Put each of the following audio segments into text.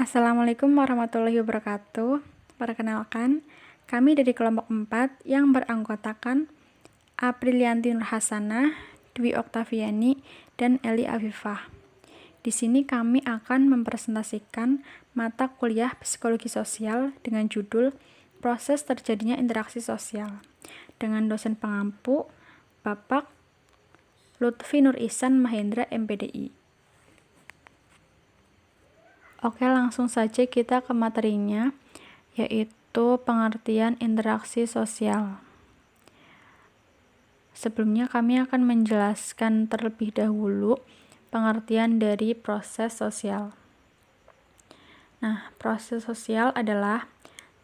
Assalamualaikum warahmatullahi wabarakatuh. Perkenalkan, kami dari kelompok 4 yang beranggotakan Aprilianti Nurhasanah, Dwi Oktaviani, dan Eli Afifah. Di sini kami akan mempresentasikan mata kuliah Psikologi Sosial dengan judul Proses Terjadinya Interaksi Sosial dengan dosen pengampu Bapak Lutfi Nur Ihsan Mahendra MPDI. Oke, langsung saja kita ke materinya, yaitu pengertian interaksi sosial. Sebelumnya kami akan menjelaskan terlebih dahulu pengertian dari proses sosial. Nah, proses sosial adalah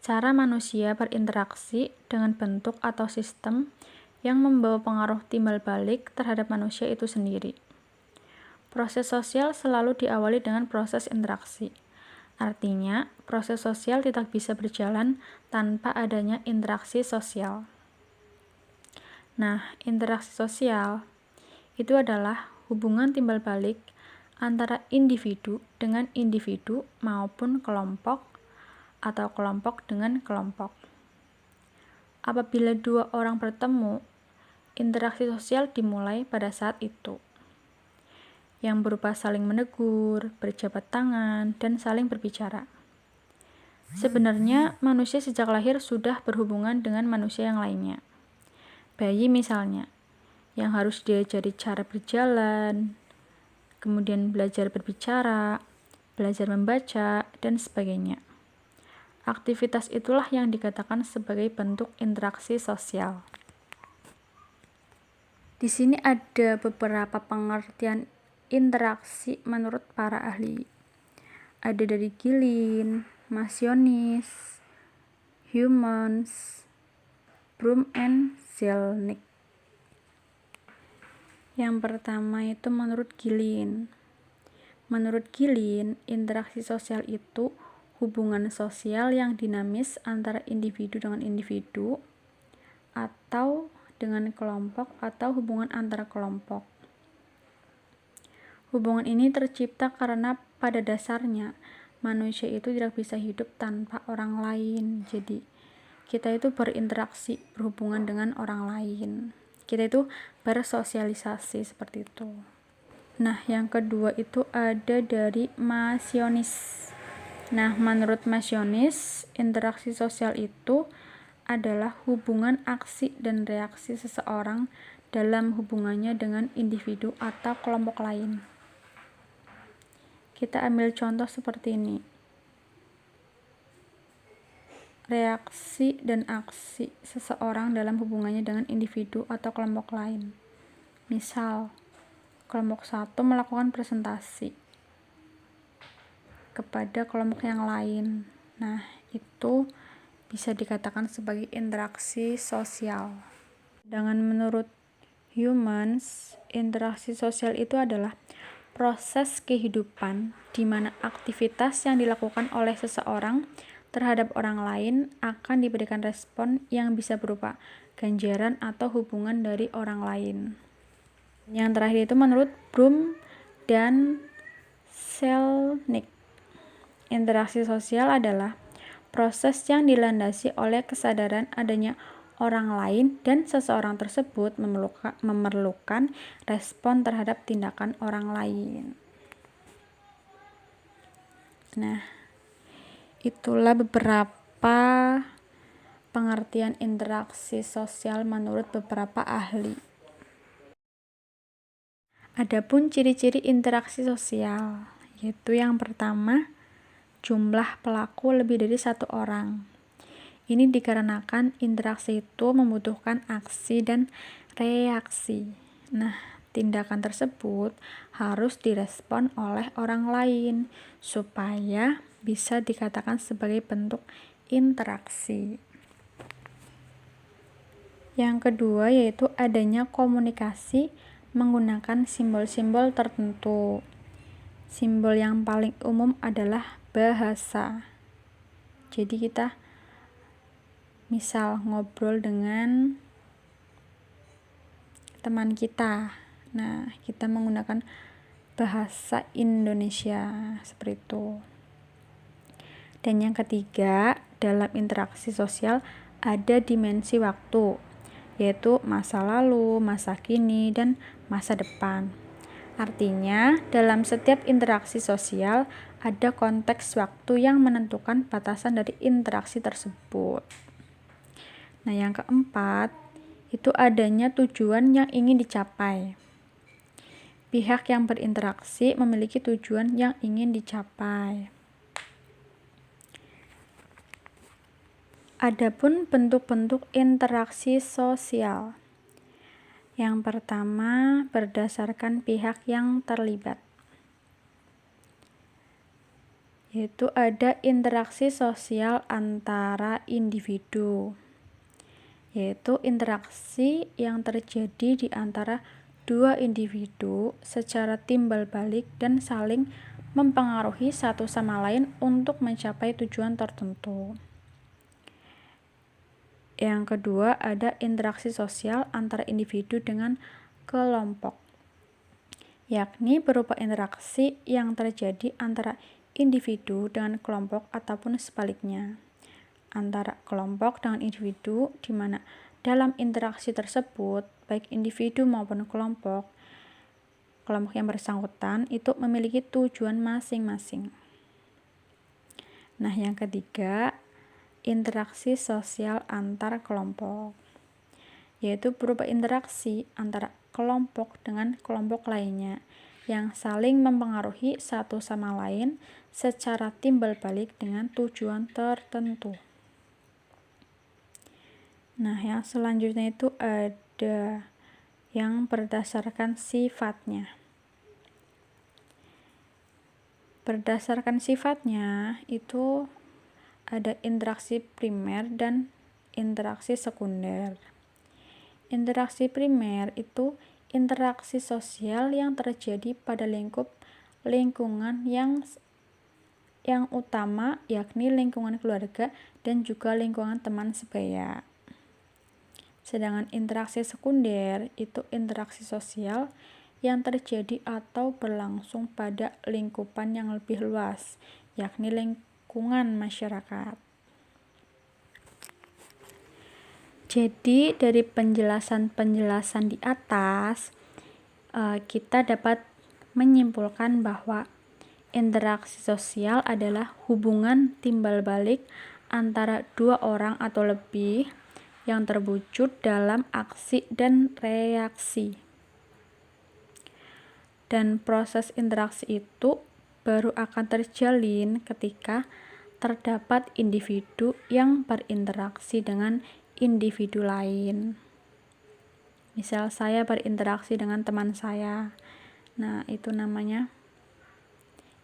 cara manusia berinteraksi dengan bentuk atau sistem yang membawa pengaruh timbal balik terhadap manusia itu sendiri. Proses sosial selalu diawali dengan proses interaksi. Artinya, proses sosial tidak bisa berjalan tanpa adanya interaksi sosial. Nah, interaksi sosial itu adalah hubungan timbal balik antara individu dengan individu maupun kelompok atau kelompok dengan kelompok. Apabila dua orang bertemu, interaksi sosial dimulai pada saat itu, yang berupa saling menegur, berjabat tangan, dan saling berbicara. Sebenarnya, manusia sejak lahir sudah berhubungan dengan manusia yang lainnya. Bayi misalnya, yang harus diajari cara berjalan, kemudian belajar berbicara, belajar membaca, dan sebagainya. Aktivitas itulah yang dikatakan sebagai bentuk interaksi sosial. Di sini ada beberapa pengertian interaksi menurut para ahli. Ada dari Gilin, Masionis, Humans, Bloom, and Zelnick. Yang pertama itu menurut Gilin. Menurut Gilin, interaksi sosial itu hubungan sosial yang dinamis antara individu dengan individu atau dengan kelompok atau hubungan antar kelompok. Hubungan ini tercipta karena pada dasarnya manusia itu tidak bisa hidup tanpa orang lain. Jadi kita itu berinteraksi, berhubungan dengan orang lain. Kita itu bersosialisasi seperti itu. Nah, yang kedua itu ada dari Masionis. Nah, menurut Masionis, interaksi sosial itu adalah hubungan aksi dan reaksi seseorang dalam hubungannya dengan individu atau kelompok lain. Kita ambil contoh seperti ini. Reaksi dan aksi seseorang dalam hubungannya dengan individu atau kelompok lain. Misal, kelompok 1 melakukan presentasi kepada kelompok yang lain. Nah, itu bisa dikatakan sebagai interaksi sosial. Dengan menurut Humans, interaksi sosial itu adalah proses kehidupan di mana aktivitas yang dilakukan oleh seseorang terhadap orang lain akan diberikan respon yang bisa berupa ganjaran atau hubungan dari orang lain. Yang terakhir itu menurut Bloom dan Zelnick. Interaksi sosial adalah proses yang dilandasi oleh kesadaran adanya orang lain dan seseorang tersebut memerlukan respon terhadap tindakan orang lain. Nah, itulah beberapa pengertian interaksi sosial menurut beberapa ahli. Adapun ciri-ciri interaksi sosial, yaitu yang pertama, jumlah pelaku lebih dari satu orang. Ini dikarenakan interaksi itu membutuhkan aksi dan reaksi. Nah, tindakan tersebut harus direspon oleh orang lain supaya bisa dikatakan sebagai bentuk interaksi. Yang kedua yaitu adanya komunikasi menggunakan simbol-simbol tertentu. Simbol yang paling umum adalah bahasa. Jadi kita misal ngobrol dengan teman kita. Nah, kita menggunakan bahasa Indonesia seperti itu. Dan yang ketiga, dalam interaksi sosial ada dimensi waktu, yaitu masa lalu, masa kini, dan masa depan. Artinya, dalam setiap interaksi sosial ada konteks waktu yang menentukan batasan dari interaksi tersebut. Nah, yang keempat, itu adanya tujuan yang ingin dicapai. Pihak yang berinteraksi memiliki tujuan yang ingin dicapai. Adapun bentuk-bentuk interaksi sosial. Yang pertama, berdasarkan pihak yang terlibat. Yaitu ada interaksi sosial antara individu. Yaitu interaksi yang terjadi di antara dua individu secara timbal balik dan saling mempengaruhi satu sama lain untuk mencapai tujuan tertentu. Yang kedua, ada interaksi sosial antara individu dengan kelompok, yakni berupa interaksi yang terjadi antara individu dengan kelompok ataupun sebaliknya, antara kelompok dengan individu, di mana dalam interaksi tersebut, baik individu maupun kelompok yang bersangkutan itu memiliki tujuan masing-masing. Nah, yang ketiga, interaksi sosial antar kelompok, yaitu berupa interaksi antara kelompok dengan kelompok lainnya yang saling mempengaruhi satu sama lain secara timbal balik dengan tujuan tertentu. Nah, yang selanjutnya itu ada yang berdasarkan sifatnya. Berdasarkan sifatnya itu ada interaksi primer dan interaksi sekunder. Interaksi primer itu interaksi sosial yang terjadi pada lingkungan yang utama, yakni lingkungan keluarga dan juga lingkungan teman sebaya. Sedangkan interaksi sekunder itu interaksi sosial yang terjadi atau berlangsung pada lingkupan yang lebih luas, yakni lingkungan masyarakat. Jadi dari penjelasan-penjelasan di atas, kita dapat menyimpulkan bahwa interaksi sosial adalah hubungan timbal balik antara dua orang atau lebih yang terwujud dalam aksi dan reaksi. Dan proses interaksi itu baru akan terjalin ketika terdapat individu yang berinteraksi dengan individu lain. Misal saya berinteraksi dengan teman saya. Nah, itu namanya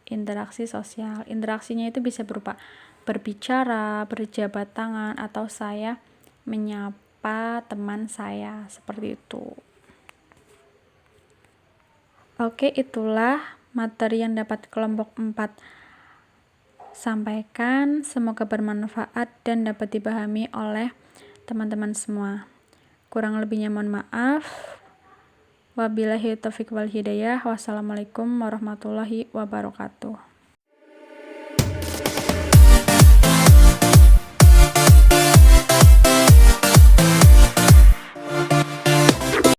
interaksi sosial. Interaksinya itu bisa berupa berbicara, berjabat tangan, atau saya menyapa teman saya, seperti itu. Oke, itulah materi yang dapat kelompok 4 sampaikan. Semoga bermanfaat dan dapat dipahami oleh teman-teman semua. Kurang lebihnya mohon maaf. Wabillahi taufiq wal hidayah. Wassalamualaikum warahmatullahi wabarakatuh.